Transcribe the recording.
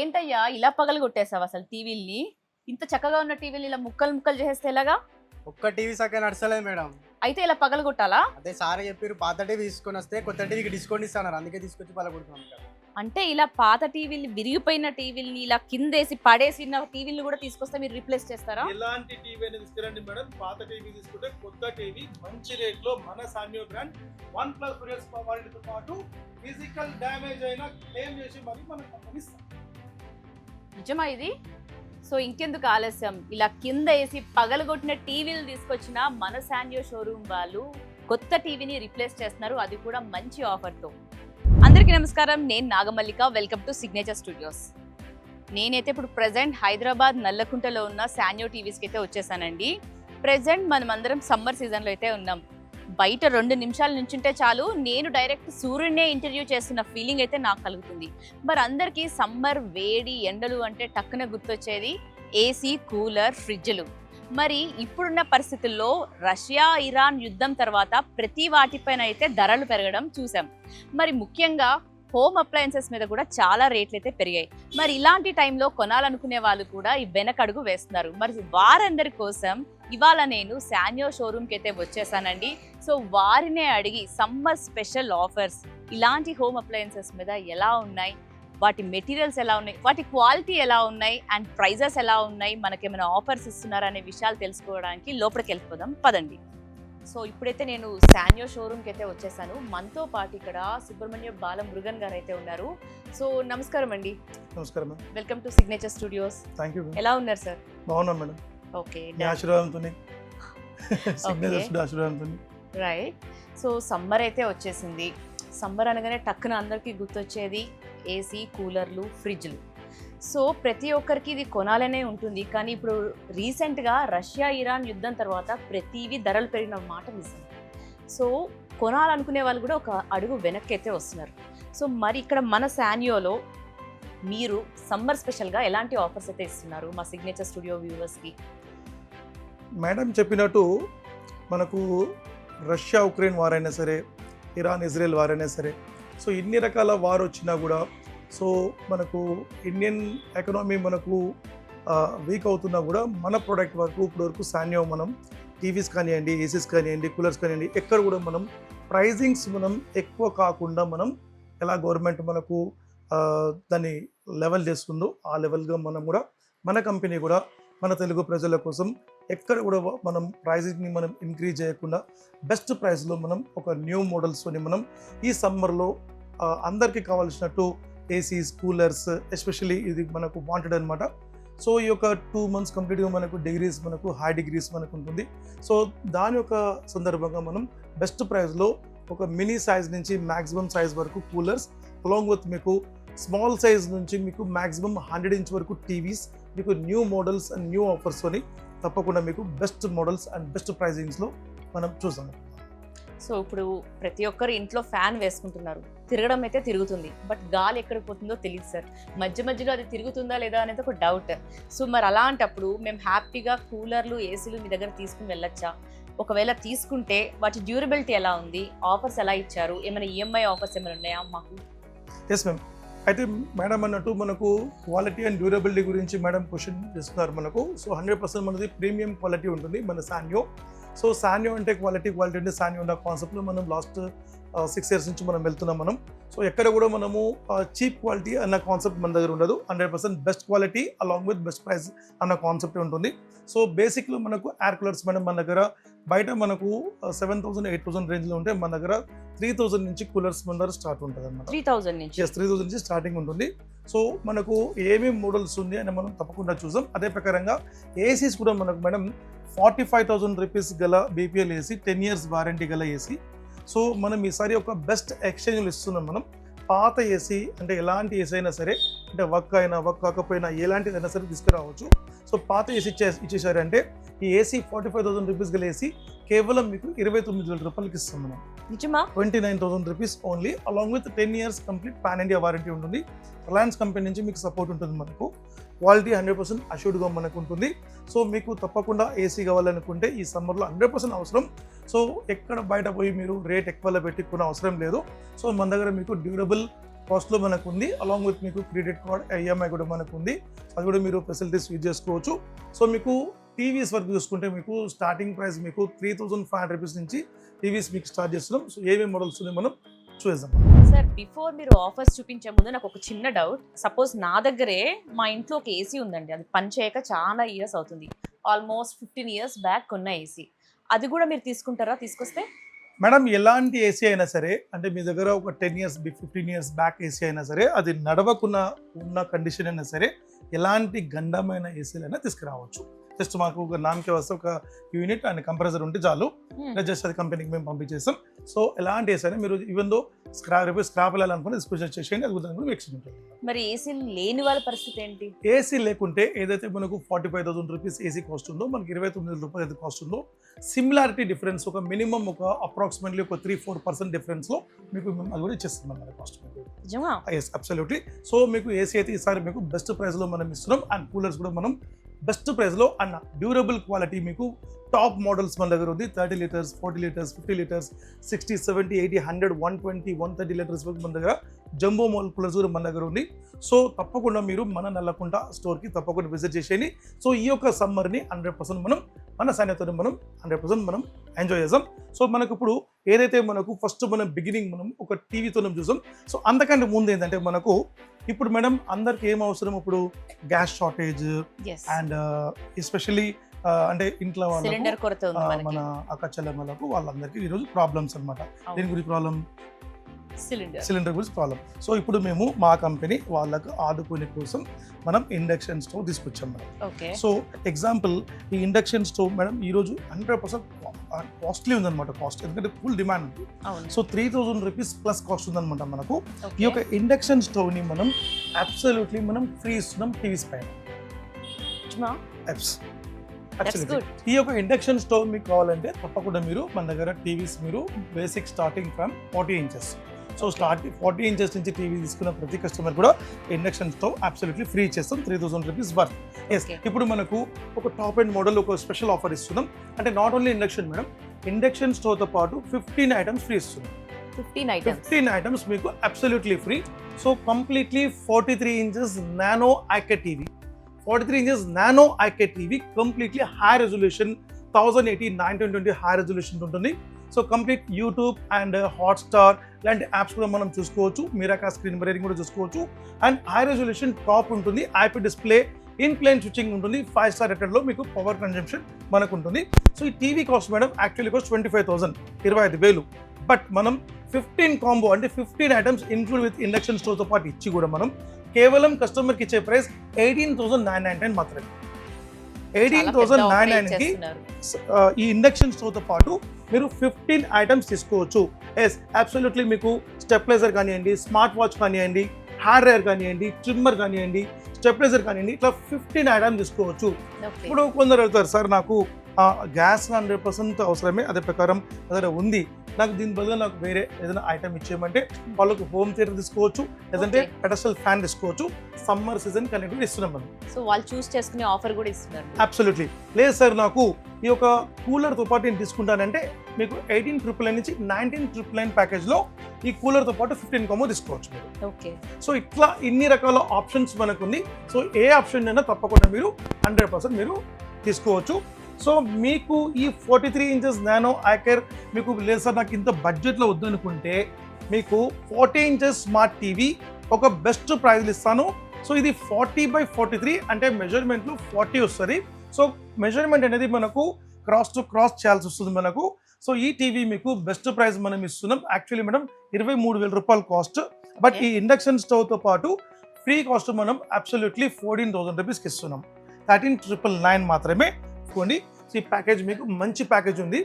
ఏంటయ్యా ఇలా పగలగొట్టేసావు అసలు టీవీల్ని? ఇంత చక్కగా ఉన్న టీవీని ఇలా ముక్కలు ముక్కలు చేసేస్తే ఎలాగా? ఒక్క టీవీ సక్క నడచలేదు మేడం. అయితే ఇలా పగలగొట్టాలా? అదే సారే చెప్పారు, పాత టీవీ తీసుకొని వస్తే కొత్త టీవీకి డిస్కౌంట్ ఇస్తున్నారు, అందుకే తీసుకొచ్చి పలగొడుతున్నాం మేడం. అంటే ఇలా పాత టీవీలు, విరిగిపోయిన టీవీల్ని ఇలా కిందేసి పడేసిన టీవీలు కూడా తీసుకొస్తే మీరు రీప్లేస్ చేస్తారా? ఎలాంటి టీవీ అనేది తీసుకురండి మేడం. పాత టీవీ తీసుకుంటే కొత్త టీవీ మంచి రేట్ లో మన సాన్యో బ్రాండ్ 1+ ఇయర్స్ వారంటీతో పాటు ఫిజికల్ డ్యామేజ్ అయినా క్లెయిమ్ చేసి మరి మనం కంపెనీ ఇస్తాం. నిజమా ఇది? సో ఇంకెందుకు ఆలస్యం, ఇలా కింద వేసి పగలగొట్టిన టీవీలు తీసుకొచ్చిన మన శాన్యో షోరూమ్ వాళ్ళు కొత్త టీవీని రీప్లేస్ చేస్తున్నారు, అది కూడా మంచి ఆఫర్తో. అందరికీ నమస్కారం, నేను Nagamallika. Welcome to signature studios. నేనైతే ఇప్పుడు ప్రెజెంట్ హైదరాబాద్ నల్లకుంటలో ఉన్న శాన్యో టీవీస్కి అయితే వచ్చేసానండి. ప్రెజెంట్ మనమందరం సమ్మర్ సీజన్లో అయితే ఉన్నాం. బయట 2 నిమిషాలు నుంచుంటే చాలు, నేను డైరెక్ట్ సూర్యుడినే ఇంటర్వ్యూ చేస్తున్న ఫీలింగ్ అయితే నాకు కలుగుతుంది. మరి అందరికీ సమ్మర్, వేడి, ఎండలు అంటే టక్కున గుర్తొచ్చేది ఏసీ, కూలర్, ఫ్రిడ్జ్లు. మరి ఇప్పుడున్న పరిస్థితుల్లో రష్యా ఇరాన్ యుద్ధం తర్వాత ప్రతి వాటిపైన అయితే ధరలు పెరగడం చూసాం. మరి ముఖ్యంగా హోమ్ అప్లయన్సెస్ మీద కూడా చాలా రేట్లు అయితే పెరిగాయి. మరి ఇలాంటి టైంలో కొనాలనుకునే వాళ్ళు కూడా ఈ వెనకడుగు వేస్తున్నారు. మరి వారందరి కోసం ఇవాళ నేను శాన్యో షోరూమ్కి అయితే వచ్చేసానండి. సో వారినే అడిగి సమ్మర్ స్పెషల్ ఆఫర్స్ ఇలాంటి హోమ్ అప్లయన్సెస్ మీద ఎలా ఉన్నాయి, వాటి మెటీరియల్స్ ఎలా ఉన్నాయి, వాటి క్వాలిటీ ఎలా ఉన్నాయి, అండ్ ప్రైజెస్ ఎలా ఉన్నాయి, మనకేమైనా ఆఫర్స్ ఇస్తున్నారా అనే విషయాలు తెలుసుకోవడానికి లోపలికి వెళ్ళిపోదాం పదండి. సో ఇప్పుడైతే నేను శాన్యో షోరూమ్కి అయితే వచ్చేసాను. మనతో పాటు ఇక్కడ సుబ్రహ్మణ్య బాలమురుగన్ గారు అయితే ఉన్నారు. సో నమస్కారం అండి. నమస్కారం. Welcome to signature studios. Thank you. ఎలా ఉన్నారు సార్? బాగున్నాం madam. Okay, right. So summer అయితే వచ్చేసింది. సమ్మర్ అనగానే టక్కున అందరికీ గుర్తొచ్చేది ఏసీ, కూలర్లు, ఫ్రిడ్జ్లు. సో ప్రతి ఒక్కరికి ఇది కొనాలనే ఉంటుంది. కానీ ఇప్పుడు రీసెంట్గా రష్యా ఇరాన్ యుద్ధం తర్వాత ప్రతివి ధరలు పెరిగిన మాట నిజం. సో కొనాలనుకునే వాళ్ళు కూడా ఒక అడుగు వెనక్కి అయితే వస్తున్నారు. సో మరి ఇక్కడ మన శాన్యోలో మీరు సమ్మర్ స్పెషల్గా ఎలాంటి ఆఫర్స్ అయితే ఇస్తున్నారు మా సిగ్నేచర్ స్టూడియో వ్యూవర్స్కి? మేడం చెప్పినట్టు మనకు రష్యా ఉక్రెయిన్ వార్ అయినా సరే, ఇరాన్ ఇజ్రాయెల్ వార్ అయినా సరే, సో ఇన్ని రకాల వార్ వచ్చినా కూడా సో మనకు ఇండియన్ ఎకనామీ మనకు వీక్ అవుతున్నా కూడా మన ప్రోడక్ట్ వరకు ఇప్పటివరకు శాన్యో మనం టీవీస్ కానివ్వండి, ఏసీస్ కానివ్వండి, కూలర్స్ కానివ్వండి, ఎక్కడ కూడా మనం ప్రైజింగ్స్ మనం ఎక్కువ కాకుండా మనం ఎలా గవర్నమెంట్ మనకు దాన్ని లెవెల్ చేస్తుందో ఆ లెవెల్గా మనం కూడా మన కంపెనీ కూడా మన తెలుగు ప్రజల కోసం ఎక్కడ కూడా మనం ప్రైజింగ్ని మనం ఇంక్రీజ్ చేయకుండా బెస్ట్ ప్రైస్లో మనం ఒక న్యూ మోడల్స్తోని మనం ఈ సమ్మర్లో అందరికీ కావాల్సినట్టు ఏసీస్, కూలర్స్ ఎస్పెషల్లీ ఇది మనకు వాంటెడ్ అనమాట. సో ఈ యొక్క 2 months కంప్లీట్గా మనకు డిగ్రీస్, మనకు హై డిగ్రీస్ మనకు ఉంటుంది. సో దాని యొక్క సందర్భంగా మనం బెస్ట్ ప్రైస్లో ఒక మినీ సైజ్ నుంచి మ్యాక్సిమం సైజ్ వరకు కూలర్స్, అలాంగ్ విత్ మీకు స్మాల్ సైజ్ నుంచి మీకు మ్యాక్సిమం 100 inch వరకు టీవీస్, మీకు న్యూ మోడల్స్ అండ్ న్యూ ఆఫర్స్తోని తప్పకుండా మీకు బెస్ట్ మోడల్స్ అండ్ బెస్ట్ ప్రైజింగ్స్లో మనం చూసాం. సో ఇప్పుడు ప్రతి ఒక్కరు ఇంట్లో ఫ్యాన్ వేసుకుంటున్నారు, తిరగడం అయితే తిరుగుతుంది, బట్ గాలి ఎక్కడికి పోతుందో తెలియదు సార్. మధ్య మధ్యలో అది తిరుగుతుందా లేదా అనేది ఒక డౌట్. సో మరి అలాంటప్పుడు మేము హ్యాపీగా కూలర్లు, ఏసీలు మీ దగ్గర తీసుకుని వెళ్ళొచ్చా? ఒకవేళ తీసుకుంటే వాటి డ్యూరబిలిటీ ఎలా ఉంది, ఆఫర్స్ ఎలా ఇచ్చారు, ఏమైనా ఈఎంఐ ఆఫర్స్ ఏమైనా ఉన్నాయా మాకు? Yes ma'am. అయితే మేడం అన్నట్టు మనకు క్వాలిటీ అండ్ డ్యూరబిలిటీ గురించి మేడం క్వశ్చన్ చేస్తున్నారు మనకు. సో 100% మనది ప్రీమియం క్వాలిటీ ఉంటుంది మన శాన్యో. సో శాన్యో అంటే క్వాలిటీ అంటే శాన్యో ఉన్న కాన్సెప్ట్లో మనం లాస్ట్ 6 years నుంచి మనం వెళ్తున్నాం మనం. సో ఎక్కడ కూడా మనము చీప్ క్వాలిటీ అన్న కాన్సెప్ట్ మన దగ్గర ఉండదు. 100% best quality along with best price అన్న కాన్సెప్ట్ ఉంటుంది. సో బేసిక్లో మనకు ఎయిర్ కూలర్స్ మేడం మన దగ్గర బయట మనకు 7,000 8,000 రేంజ్లో ఉంటే మన దగ్గర 3,000 నుంచి కూలర్స్ మన దగ్గర స్టార్ట్ ఉంటుంది అనమాట. 3,000 నుంచి? ఎస్, 3,000 నుంచి స్టార్టింగ్ ఉంటుంది. సో మనకు ఏమేమి మోడల్స్ ఉంది అని మనం తప్పకుండా చూసాం. అదే ప్రకారంగా ఏసీస్ కూడా మనకు మేడం 45,000 రూపీస్ గల బీపీఎల్ ఏసీ, 10 years వారంటీ గల ఏసీ. సో మనం ఈసారి ఒక బెస్ట్ ఎక్స్చేంజ్లు ఇస్తున్నాం మనం. పాత ఏసీ అంటే ఎలాంటి ఏసీ అయినా సరే, అంటే వర్క్ అయినా వర్క్ కాకపోయినా ఎలాంటిదైనా సరే తీసుకురావచ్చు. సో పాత ఏసీ ఇచ్చేసారంటే ఈ ఏసీ 45,000 రూపీస్ గల ఏసీ కేవలం మీకు 29,000 రూపాయలకి ఇస్తాం మనం. నిజమా? 29,000 rupees only, along with 10 years complete pan India warranty ఉంటుంది. రిలయన్స్ కంపెనీ నుంచి మీకు సపోర్ట్ ఉంటుంది మనకు. క్వాలిటీ 100% అష్యూర్డ్గా మనకు ఉంటుంది. సో మీకు తప్పకుండా ఏసీ కావాలనుకుంటే ఈ సమ్మర్లో 100% అవసరం. సో ఎక్కడ బయట పోయి మీరు రేట్ ఎక్కువలో పెట్టుకునే అవసరం లేదు. సో మన దగ్గర మీకు డ్యూరబుల్ కాస్ట్లో మనకు ఉంది. అలాంగ్ విత్ మీకు క్రెడిట్ కార్డ్ ఈఎంఐ కూడా మనకు ఉంది. అది కూడా మీరు ఫెసిలిటీస్ యూజ్ చేసుకోవచ్చు. సో మీకు టీవీస్ వరకు చూసుకుంటే మీకు స్టార్టింగ్ ప్రైస్ మీకు 3,500 రూపీస్ నుంచి టీవీస్ మీకు స్టార్ట్ చేస్తున్నాం. సో ఏమేమి మోడల్స్ ఉన్నాయి మనం చూద్దాం. సార్ బిఫోర్ మీరు ఆఫర్స్ చూపించే ముందు నాకు ఒక చిన్న డౌట్. సపోజ్ నా దగ్గరే మా ఇంట్లో ఒక ఏసీ ఉందండి, అది పని చేయక చాలా ఇయర్స్ అవుతుంది, ఆల్మోస్ట్ 15 ఇయర్స్ బ్యాక్ కొన్న ఏసీ. అది కూడా మీరు తీసుకుంటారా? తీసుకొస్తే మేడం ఎలాంటి ఏసీ అయినా సరే, అంటే మీ దగ్గర ఒక 10 ఇయర్స్ 15 ఇయర్స్ బ్యాక్ ఏసీ అయినా సరే, అది నడవకుండా ఉన్న కండిషన్ అయినా సరే, ఎలాంటి గండమైన ఏసీలైనా తీసుకురావచ్చు. జస్ట్ మాకు ఒక నామకే వస్తే ఒక యూనిట్ అండ్ కంప్రెసర్ ఉంటే చాలు, జస్ట్ అది కంపెనీకి మేము పంపించేస్తాం. సో ఎలాంటి ఏసీ అయినా మీరు ఈవెన్ దో స్క్రాప్ వెళ్ళాలనుకుని డిస్పోజ్ చేసేయండి, అది కూడా ఎక్స్చేంజ్ ఉంటుంది. మరి ఏసీ లేని వాళ్ళ పరిస్థితి ఏంటి? ఏసీ లేకుంటే ఏదైతే మనకు 45,000 రూపీస్ ఏసీ కాస్ట్ ఉందో, మనకి 29,000 రూపాయలు అయితే కాస్ట్ ఉందో, సిమిలారిటీ డిఫరెన్స్ ఒక మినిమం ఒక అప్రాక్సిమేట్లీ ఒక 3-4% డిఫరెన్స్లో మీకు అది కూడా ఇచ్చేస్తుంది మన కాస్ట్. నిజమా? Yes absolutely. సో మీకు ఏసీ అయితే ఈసారి మీకు బెస్ట్ ప్రైస్లో మనం ఇస్తున్నాం. అండ్ కూలర్స్ కూడా మనం బెస్ట్ ప్రైస్లో అండ్ డ్యూరబుల్ క్వాలిటీ మీకు టాప్ మోడల్స్ మన దగ్గర ఉంది. 30 లీటర్స్, 40 లీటర్స్, 50 లీటర్స్, 60, 70, 80, 100, 120, 130 లీటర్స్ వరకు మన దగ్గర జంబో మోల్ కూలర్స్ కూడా మన దగ్గర ఉంది. సో తప్పకుండా మీరు మన నల్లకుంట స్టోర్కి తప్పకుండా విజిట్ చేసేయండి. సో ఈ యొక్క సమ్మర్ని 100% మనం మన సైన్యతో మనం 100% మనం ఎంజాయ్ చేద్దాం. సో మనకు ఇప్పుడు ఏదైతే మనకు ఫస్ట్ మనం బిగినింగ్ మనం ఒక టీవీతో చూసాం. సో అంతకంటే ముందు ఏంటంటే మనకు ఇప్పుడు మేడం అందరికి ఏం అవసరం, ఇప్పుడు గ్యాస్ షార్టేజ్ అండ్ ఎస్పెషల్లీ అంటే ఇంట్లో సిలిండర్ కొరత ఉంది మన మనకి. అక్క చెల్లెమ్మలకు వాళ్ళందరికీ ఈరోజు ప్రాబ్లమ్స్ అనమాట. దీని గురించి ప్రాబ్లం, సిలిండర్ గురించి ప్రాబ్లం. సో ఇప్పుడు మేము మా కంపెనీ వాళ్ళకు ఆదుకునే కోసం మనం ఇండక్షన్ స్టవ్ తీసుకొచ్చాం మేడం. సో ఎగ్జాంపుల్ ఈ ఇండక్షన్ స్టవ్ మేడం ఈరోజు 100% కాస్ట్లీ ఉందన్నమాట. కాస్ట్ ఎందుకంటే ఫుల్ డిమాండ్ ఉంది. సో 3,000 రూపీస్ ప్లస్ కాస్ట్ ఉందన్నమాట మనకు. ఈ యొక్క ఇండక్షన్ స్టవ్ని మనం అబ్సల్యూట్లీ మనం ఫ్రీ ఇస్తున్నాం టీవీస్ పైన. ఈ యొక్క ఇండక్షన్ స్టవ్ మీకు కావాలంటే తప్పకుండా మీరు మన దగ్గర టీవీస్ మీరు basic starting from 40 inches. So 40 inches నుంచి టీవీ తీసుకున్న ప్రతి కస్టమర్ కూడా ఇండక్షన్ స్టవ్ అబ్సల్యూట్లీ ఫ్రీ ఇచ్చేస్తాం, 3,000 రూపీస్ వర్త్. ఎస్, ఇప్పుడు మనకు ఒక టాప్ అండ్ మోడల్ ఒక స్పెషల్ ఆఫర్ ఇస్తున్నాం. అంటే not only induction madam, induction స్టవ్తో పాటు 15 ఐటమ్స్ ఫ్రీ ఇస్తున్నాం. 15 ఐటమ్స్ మీకు absolutely free. So completely 43 inches nano IK TV, 43 inches nano IK TV completely high resolution 1080 920 high resolution ఉంటుంది. So complete YouTube and Hotstar ఇలాంటి apps కూడా మనం చూసుకోవచ్చు. Miracast screen mirroring కూడా చూసుకోవచ్చు. అండ్ హై రెజల్యూషన్ టాప్ ఉంటుంది, IP display, in plane switching ఉంటుంది. 5 star రేటెడ్లో మీకు పవర్ కన్జంప్షన్ మనకు ఉంటుంది. సో ఈ TV cost madam actually cost 25,000, 25,000. But మనం 15 కాంబో అంటే 15 ఐటమ్స్ ఇంక్లూడ్ విత్ ఇండక్షన్ స్టవ్తో పాటు ఇచ్చి కూడా మనం కేవలం కస్టమర్కి ఇచ్చే ప్రైస్ 18,999 మాత్రమే. 18,999కి ఈ ఇండక్షన్ స్టవ్తో పాటు మీరు 15 ఐటమ్స్ తీసుకోవచ్చు. ఎస్ అబ్సల్యూట్లీ మీకు స్టెప్లైజర్ కానివ్వండి, స్మార్ట్ వాచ్ కానివ్వండి, హెయిర్ డ్రైయర్ కానివ్వండి, ట్రిమ్మర్ కానివ్వండి, స్టెప్లైజర్ కానివ్వండి, ఇట్లా 15 ఐటమ్స్ తీసుకోవచ్చు. ఇప్పుడు కొందరు వెళ్తారు, సార్ నాకు గ్యాస్ 100% అవసరమే, అదే ప్రకారం అదే ఉంది, నాకు దీని బదులు నాకు వేరే ఏదైనా ఐటమ్ ఇచ్చేయమంటే వాళ్ళకు హోమ్ థియేటర్ తీసుకోవచ్చు, లేదంటే పెడస్టల్ ఫ్యాన్ తీసుకోవచ్చు. సమ్మర్ సీజన్ కనెక్టివ్ ఇస్తున్నాం మనం. సో వాళ్ళు చూస్ చేసుకునే ఆఫర్ కూడా ఇస్తున్నారు. అబ్సల్యూట్లీ. లేదు సార్ నాకు ఈ యొక్క కూలర్తో పాటు నేను తీసుకుంటానంటే మీకు 18,999 నుంచి 19,999 ప్యాకేజ్లో ఈ కూలర్తో పాటు 15 కాంబో తీసుకోవచ్చు మీరు. ఓకే. సో ఇట్లా ఇన్ని రకాల ఆప్షన్స్ మనకు ఉంది. సో ఏ ఆప్షన్ అయినా తప్పకుండా మీరు 100% మీరు తీసుకోవచ్చు. సో మీకు ఈ 43 ఇంచెస్ నానో ఐకేర్ మీకు లేదు సార్ నాకు ఇంత బడ్జెట్లో వద్దనుకుంటే మీకు 40 ఇంచెస్ స్మార్ట్ టీవీ ఒక బెస్ట్ ప్రైజ్లు ఇస్తాను. సో ఇది 40/43 అంటే మెజర్మెంట్లు 40 వస్తుంది. సో మెజర్మెంట్ అనేది మనకు క్రాస్ టు క్రాస్ చేయాల్సి వస్తుంది మనకు. సో ఈ టీవీ మీకు బెస్ట్ ప్రైస్ మనం ఇస్తున్నాం. యాక్చువల్లీ మేడం 23,000 రూపాయలు కాస్ట్. బట్ ఈ ఇండక్షన్ స్టవ్తో పాటు ఫ్రీ కాస్ట్ మనం అబ్సల్యూట్లీ 14,000 రూపీస్కి ఇస్తున్నాం. 13,999 మాత్రమే. ఈ ప్యాకేజ్ మీకు మంచి ప్యాకేజ్ ఉంది.